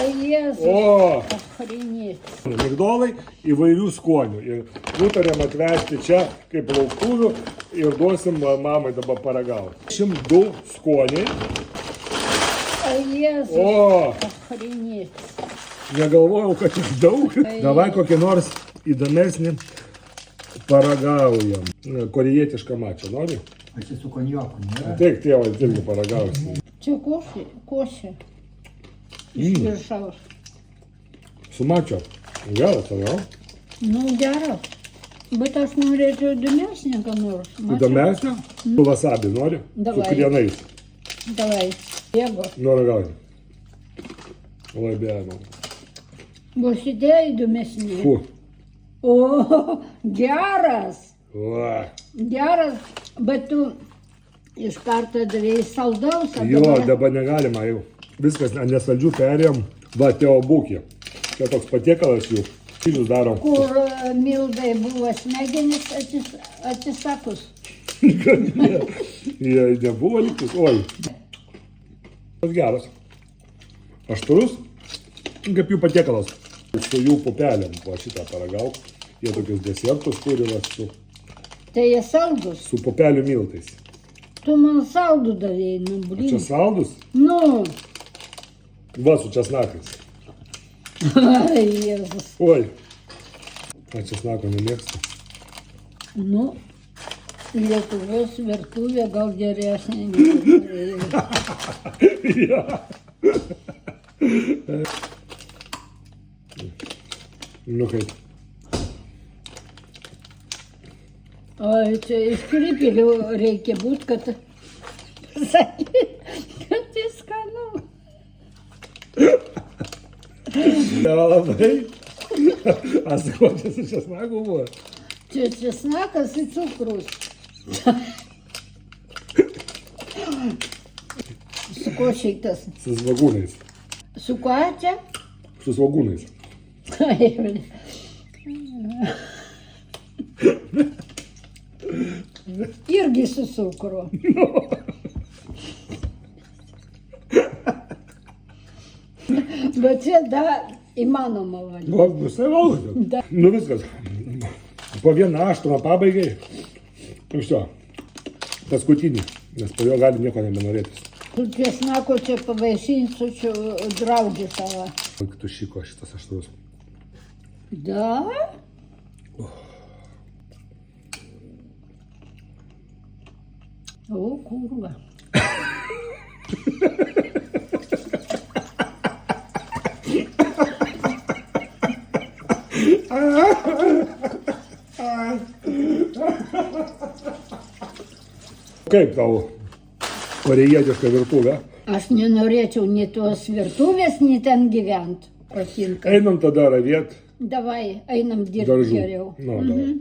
Jėzus. O, Охренеть. migdolai įvairių skonių. Ir nutarėm atvežti čia kaip lauktuvių ir duosim mamai dabar paragauti. 102 skoniai. Jėzus. O, Охренеть. negalvojau, kad tiek daug. Davai kokį nors įdomesnį paragaujam. Korėjietišką mačą, nori? Aš esu konjaku, ne? Taip, tėvas irgi paragausi. Čia košė. Iš viršaus. Su mačio. Geras, ar ne? Nu, geras. Bet aš norėčiau įdomesnį, ką nors. Įdomesnio? Tu wasabi nori? Davai. Su krienais. Davai. Jėgo. Noriu gauti. Labai noriu. Bus šitie įdomesnį. Fu. O, geras. Va. Geras, bet tu iš karto davėjai saldaus. Jo, dabar negalima jau. Viskas nesaldžių perėjom. Va, teo būkė. Čia toks patiekalas jų. Čilius darom. Kur Mildai buvo smegenis atsisakus. Jie nebuvo liktis. Oi. Tas geras. Aštrus. Kaip jų patiekalas. Su jų pupelėm. Va šitą paragauk. Jie tokius desertus turi va su. Tai jie saldus. Su pupelių miltais. Tu man saldų davėjai, nu, blin. Čia saldus. Nu. Va su česnakais. Ai, Jėzus. Oi. A česnako nemėgsta. Nu, Lietuvos virtuvė gal geresnė negu Korėjoje. Ja. Nu kaip. Oi, čia iš Kripilių reikia būt, kad pasakyti, kad tai skanu. Nelabai. A sakau, čia su česnaku buvo. Čia česnakas ir cukrus. Su ko šitas? Su svagūnais. Su kuo čia? Su svagūnais. Irgi su cukru. Bet čia dar įmanoma valgyti. Nu, visai valgote. Nu viskas. Po vieną aštrą pabaigai. Nu šio. Paskutinį. Nes po jo gali nieko nebenorėtis. Tu česnako čia pavaišinsiu, čia draugį savo. Tu šiko šitas aštrus. Da? O, kurva. Kaip tau korėjietiška virtuvė? Aš nenorėčiau nei tos virtuvės, nei ten gyventi. Patinka. Einam tada ravėt Davai, einam dirbti daržų. geriau. Nu, davai.